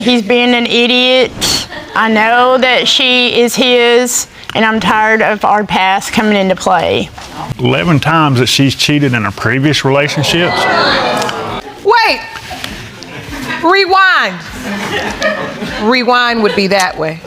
He's being an idiot. I know that she is his, and I'm tired of our past coming into play. 11 times that she's cheated in her previous relationships. Wait! Rewind. Rewind would be that way.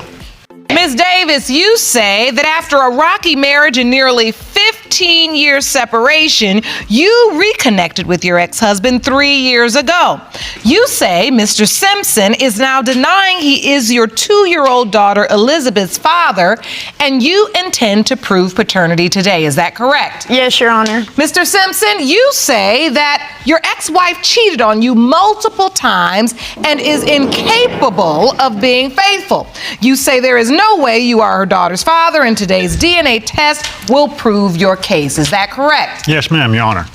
Ms. Devis, you say that after a rocky marriage and nearly 15 years separation, you reconnected with your ex-husband 3 years ago. You say Mr. Simpson is now denying he is your 2-year-old daughter Elizabeth's father, and you intend to prove paternity today. Is that correct? Yes, Your Honor. Mr. Simpson, you say that your ex-wife cheated on you multiple times and is incapable of being faithful. You say there is no way you are her daughter's father, and today's DNA test will prove your case. Is that correct? Yes, ma'am, Your Honor.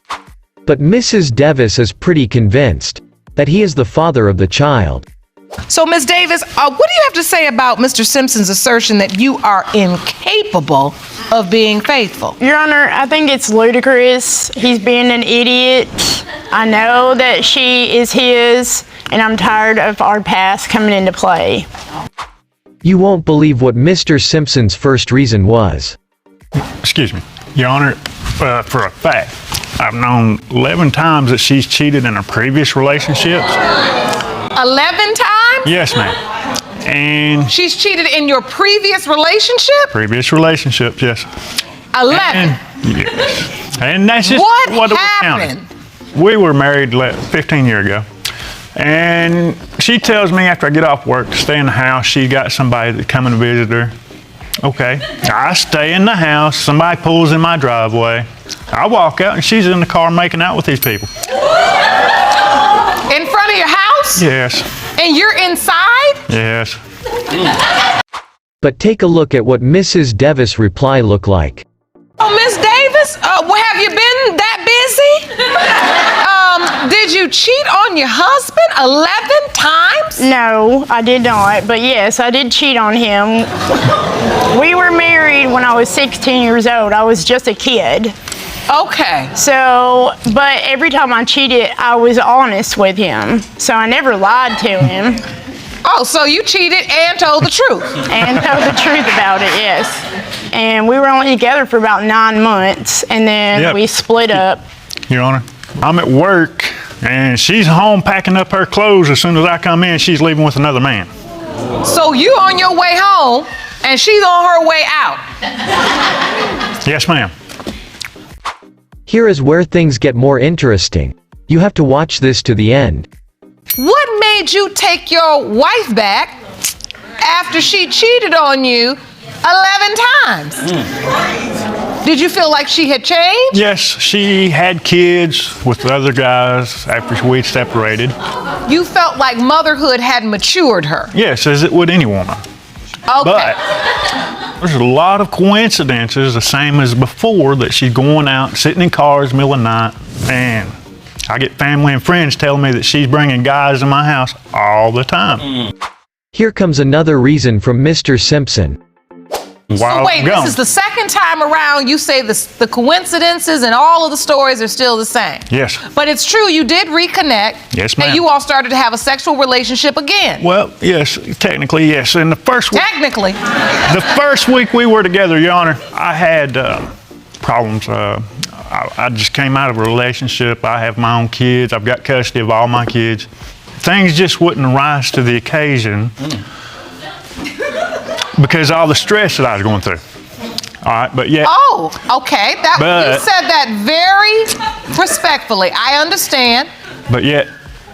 But Mrs. Devis is pretty convinced that he is the father of the child. So, Ms. Devis, what do you have to say about Mr. Simpson's assertion that you are incapable of being faithful? Your Honor, I think it's ludicrous. He's being an idiot. I know that she is his, and I'm tired of our past coming into play. You won't believe what Mr. Simpson's first reason was. Excuse me, Your Honor, for a fact, I've known 11 times that she's cheated in her previous relationships. 11 times? Yes, ma'am. And She's cheated in your previous relationship? previous relationships, yes. 11. Yes. And that's just What what it was happened? counted. We were married 15 years ago. And she tells me after I get off work to stay in the house. She's got somebody that come and visit her. Okay. I stay in the house. Somebody pulls in my driveway. I walk out and she's in the car making out with these people. In front of your house? Yes. And you're inside? Yes. But take a look at what Mrs. Devis' reply looked like. Oh, Miss Devis, have you been that busy? Did you cheat on your husband 11 times? No, I did not, but yes, I did cheat on him. We were married when I was 16 years old. I was just a kid. Okay. So, but every time I cheated, I was honest with him. So I never lied to him. Oh, so you cheated and told the truth? And told the truth about it, yes. And we were only together for about 9 months, and then we split up. Your Honor, I'm at work and she's home packing up her clothes. As soon as I come in, she's leaving with another man. So you on your way home and she's on her way out? Yes, ma'am. Here is where things get more interesting. You have to watch this to the end. What made you take your wife back after she cheated on you 11 times? Did you feel like she had changed? Yes, she had kids with other guys after we separated. You felt like motherhood had matured her? Yes, as it would any woman. Okay. But there's a lot of coincidences, the same as before, that she's going out, sitting in cars, middle of the night, and I get family and friends telling me that she's bringing guys in my house all the time. Here comes another reason from Mr. Simpson. So wait, this is the second time around you say the coincidences and all of the stories are still the same. Yes. But it's true, you did reconnect. Yes, ma'am. And you all started to have a sexual relationship again. Well, yes, technically, yes. In the first week, Technically. the first week we were together, Your Honor, I had problems. I just came out of a relationship. I have my own kids. I've got custody of all my kids. Things just wouldn't rise to the occasion because of all the stress that I was going through. All right, but yeah. Oh, okay. You said that very respectfully. I understand. But yet,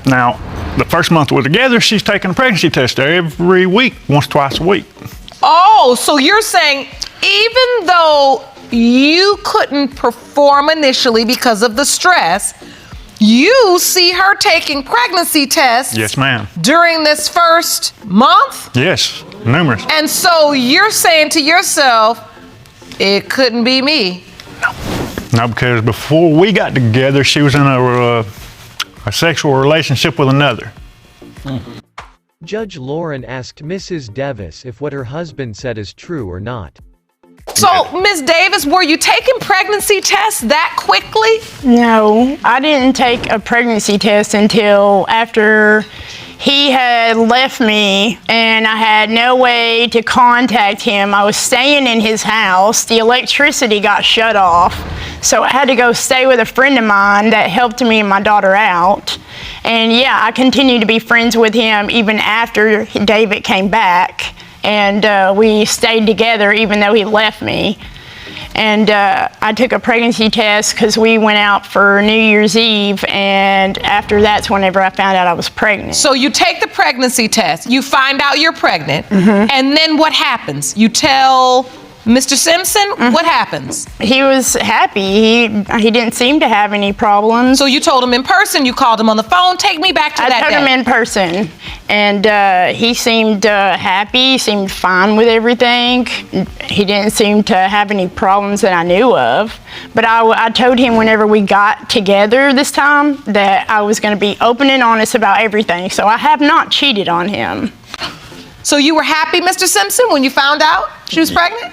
now, the first month we're together, she's taking a pregnancy test every week, once, twice a week. Oh, so you're saying even though you couldn't perform initially because of the stress, you see her taking pregnancy tests. Yes, ma'am. During this first month? Yes, numerous. And so you're saying to yourself, it couldn't be me. No, because before we got together, she was in a sexual relationship with another. Judge Lauren asked Mrs. Devis if what her husband said is true or not. So, Ms. Devis, were you taking pregnancy tests that quickly? No, I didn't take a pregnancy test until after he had left me and I had no way to contact him. I was staying in his house. The electricity got shut off. So I had to go stay with a friend of mine that helped me and my daughter out. And yeah, I continued to be friends with him even after David came back. And we stayed together even though he left me. And I took a pregnancy test because we went out for New Year's Eve, and after that's whenever I found out I was pregnant. So you take the pregnancy test, you find out you're pregnant, and then what happens? You tell Mr. Simpson, what happens? He was happy. He didn't seem to have any problems. So you told him in person, you called him on the phone. Take me back to that day. I told him in person, and he seemed happy, seemed fine with everything. He didn't seem to have any problems that I knew of. But I told him whenever we got together this time that I was going to be open and honest about everything. So I have not cheated on him. So you were happy, Mr. Simpson, when you found out she was pregnant?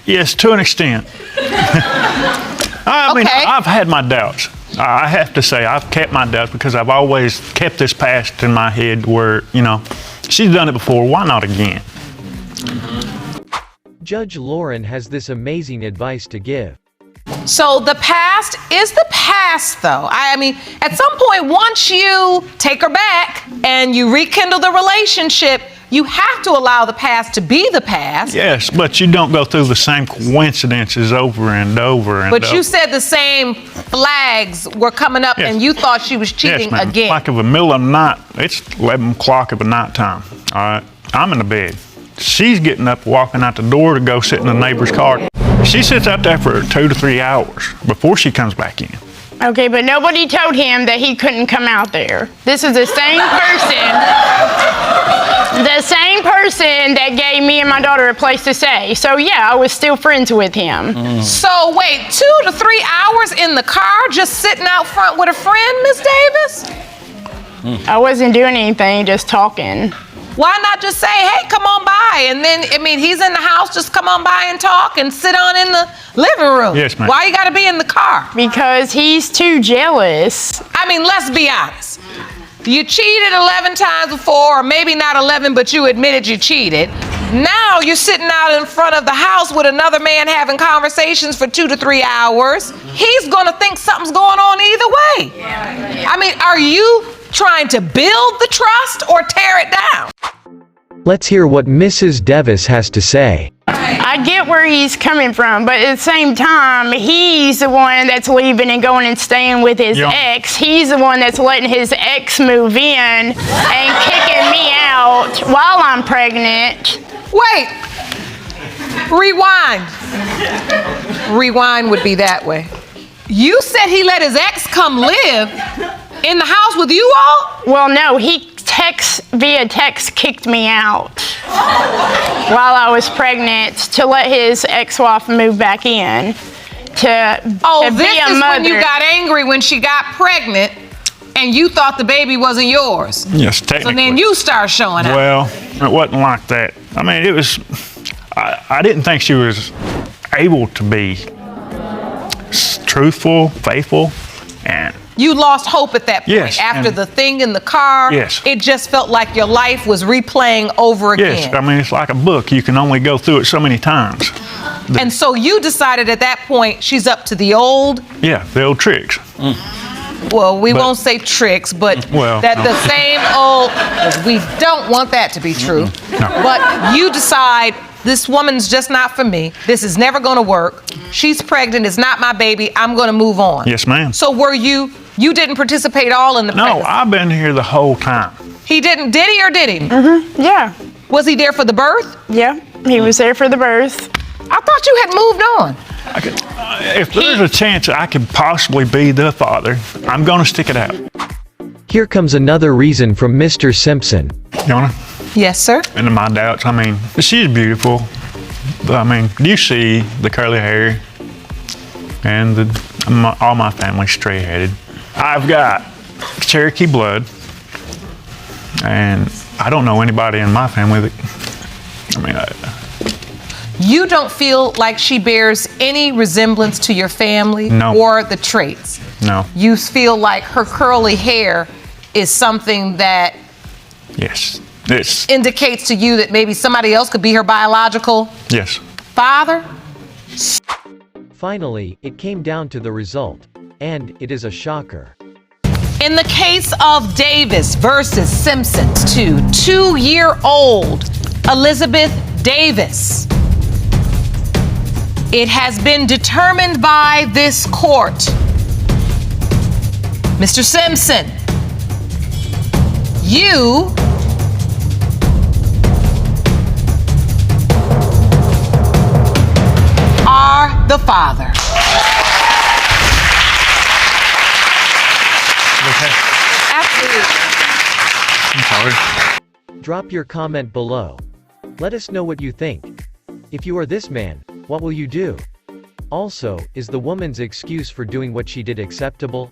Yes, to an extent. I mean, I've had my doubts. I have to say, I've kept my doubts because I've always kept this past in my head where, you know, she's done it before, why not again? Judge Lauren has this amazing advice to give. So the past is the past, though. I mean, at some point, once you take her back and you rekindle the relationship, you have to allow the past to be the past. Yes, but you don't go through the same coincidences over and over and over. But you said the same flags were coming up and you thought she was cheating again. Like of the middle of the night, it's 11 o'clock of the night time, all right? I'm in the bed. She's getting up, walking out the door to go sit in the neighbor's car. She sits out there for 2 to 3 hours before she comes back in. Okay, but nobody told him that he couldn't come out there. This is the same person. The same person that gave me and my daughter a place to stay. So yeah, I was still friends with him. So wait, 2 to 3 hours in the car just sitting out front with a friend, Miss Davis? I wasn't doing anything, just talking. Why not just say, hey, come on by? And then, I mean, he's in the house, just come on by and talk and sit on in the living room. Yes, ma'am. Why you gotta be in the car? Because he's too jealous. I mean, let's be honest. You cheated 11 times before, or maybe not 11, but you admitted you cheated. Now you're sitting out in front of the house with another man having conversations for 2 to 3 hours. He's gonna think something's going on either way. I mean, are you trying to build the trust or tear it down? Let's hear what Mrs. Devis has to say. I get where he's coming from, but at the same time, he's the one that's leaving and going and staying with his ex. He's the one that's letting his ex move in and kicking me out while I'm pregnant. Wait, rewind. Rewind would be that way. You said he let his ex come live in the house with you all? Well, no, he via text kicked me out while I was pregnant to let his ex-wife move back in to be a mother. This is when you got angry when she got pregnant and you thought the baby wasn't yours. Yes, technically. So then you start showing up. Well, it wasn't like that. I mean, it was, I didn't think she was able to be truthful, faithful, and you lost hope at that point. Yes, after the thing in the car. Yes. It just felt like your life was replaying over again. yes, I mean, it's like a book. You can only go through it so many times. And so you decided at that point she's up to the old. Yeah, the old tricks. Well, we won't say tricks, but the same old. We don't want that to be true. No. But you decide this woman's just not for me. This is never going to work. She's pregnant. It's not my baby. I'm going to move on. Yes, ma'am. So were you? You didn't participate all in the pregnancy? No, I've been here the whole time. He didn't. Did he or did he? Yeah. Was he there for the birth? Yeah, he was there for the birth. I thought you had moved on. If there's a chance I could possibly be the father, I'm going to stick it out. Here comes another reason from Mr. Simpson. Yona? Yes, sir. And my doubts, I mean, she's beautiful. I mean, you see the curly hair and all my family's straight-headed. I've got Cherokee blood, and I don't know anybody in my family that, I mean, you don't feel like she bears any resemblance to your family or the traits? No. You feel like her curly hair is something that Yes. It's, Indicates to you that maybe somebody else could be her biological yes. father? Finally, it came down to the result. And it is a shocker. In the case of Devis versus Simpson's 2-year-old Elizabeth Devis, it has been determined by this court. Mr. Simpson, you are the father. Okay. Absolutely. I'm sorry. Drop your comment below. Let us know what you think. If you are this man, what will you do? Also, is the woman's excuse for doing what she did acceptable?